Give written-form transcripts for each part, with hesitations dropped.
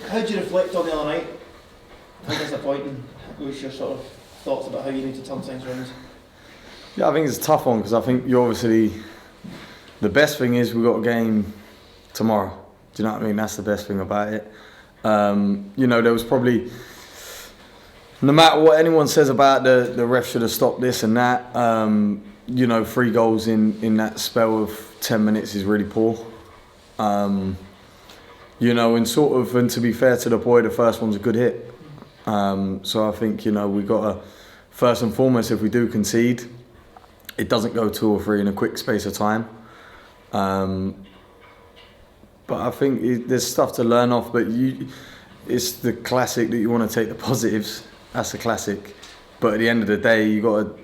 How do you reflect on the other night? How disappointing? What's your sort of thoughts about how you need to turn things around? Yeah, I think it's a tough one because I think you're obviously, the best thing is we've got a game tomorrow. Do you know what I mean? That's the best thing about it. You know, there was probably, no matter what anyone says about the ref should have stopped this and that, you know, 3 goals in that spell of 10 minutes is really poor. You know, and to be fair to the boy, the first one's a good hit. So I think, you know, we got to, first and foremost, if we do concede, it doesn't go 2 or 3 in a quick space of time. But I think there's stuff to learn off, but it's the classic that you want to take the positives. That's the classic. But at the end of the day, you got to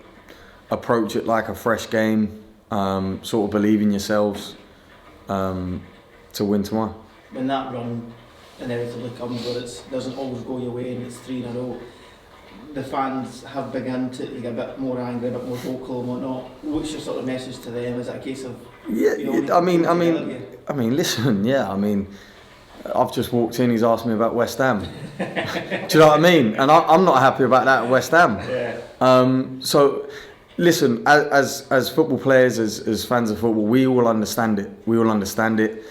approach it like a fresh game, sort of believe in yourselves to win tomorrow. When that run inevitably comes, where it doesn't always go your way and it's 3 in a row, the fans have begun to get a bit more angry, a bit more vocal and whatnot. What's your sort of message to them? Is it a case of I mean, listen, yeah, I mean, I've just walked in, he's asked me about West Ham. Do you know what I mean? And I'm not happy about that at West Ham. Yeah. So, listen, as football players, as fans of football, we all understand it. We all understand it.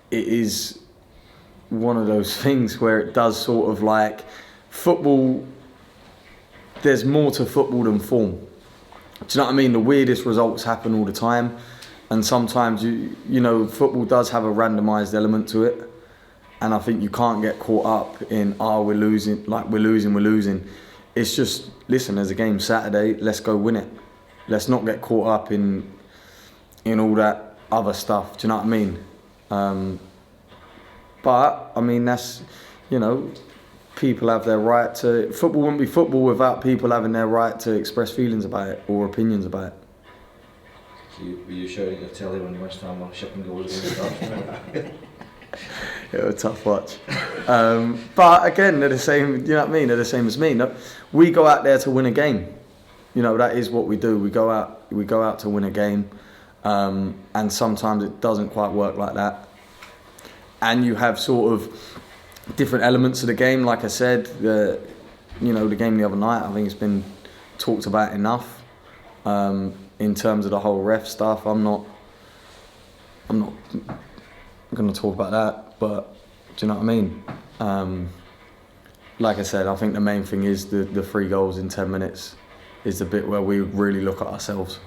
It is one of those things where it does sort of like, football, there's more to football than form. Do you know what I mean? The weirdest results happen all the time, and sometimes you know football does have a randomised element to it, and I think you can't get caught up in we're losing. It's just, listen, there's a game Saturday, let's go win it. Let's not get caught up in all that other stuff. Do you know what I mean? But I mean that's, you know, people have their right to... Football wouldn't be football without people having their right to express feelings about it or opinions about it. So were you shouting at your telly when West Ham were shipping goals against Arsenal? It was a tough watch. But again, they're the same, you know what I mean? They're the same as me. No, we go out there to win a game. You know, that is what we do. We go out to win a game. And sometimes it doesn't quite work like that. And you have sort of different elements of the game. Like I said, the game the other night, I think it's been talked about enough in terms of the whole ref stuff. I'm not going to talk about that, but do you know what I mean? Like I said, I think the main thing is the 3 goals in 10 minutes is the bit where we really look at ourselves.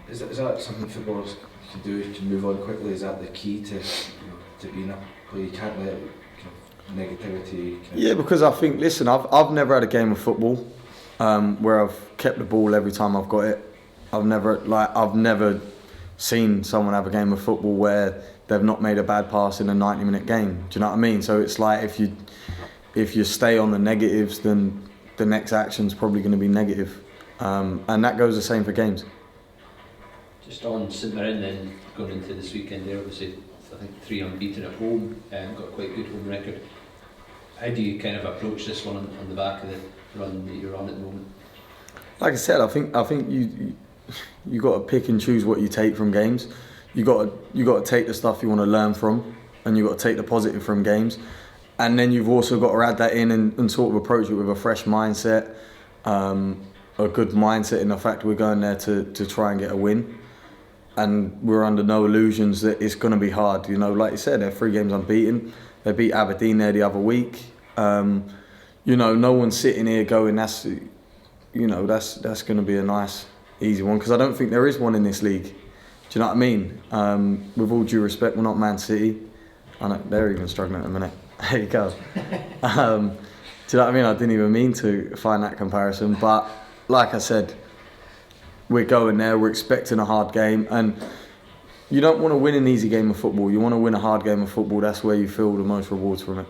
Is that something footballers can do to move on quickly? Is that the key to being up? You can't let negativity. Yeah, because I think, listen, I've never had a game of football where I've kept the ball every time I've got it. I've never seen someone have a game of football where they've not made a bad pass in a 90-minute game. Do you know what I mean? So it's like if you stay on the negatives, then the next action's probably going to be negative, and that goes the same for games. Just on St Mirren then, going into this weekend, they're obviously, I think, 3 unbeaten at home and got quite a good home record. How do you kind of approach this one on the back of the run that you're on at the moment? Like I said, I think you got to pick and choose what you take from games. You got to take the stuff you want to learn from, and you got to take the positive from games, and then you've also got to add that in and sort of approach it with a fresh mindset, a good mindset in the fact we're going there to try and get a win. And we're under no illusions that it's going to be hard. You know, like you said, they're 3 games unbeaten. They beat Aberdeen there the other week. You know, no one's sitting here going, that's going to be a nice, easy one, because I don't think there is one in this league. Do you know what I mean? With all due respect, we're not Man City. I know they're even struggling at the minute. There you go. Do you know what I mean? I didn't even mean to find that comparison, but like I said, we're going there, we're expecting a hard game, and you don't want to win an easy game of football. You want to win a hard game of football. That's where you feel the most rewards from it.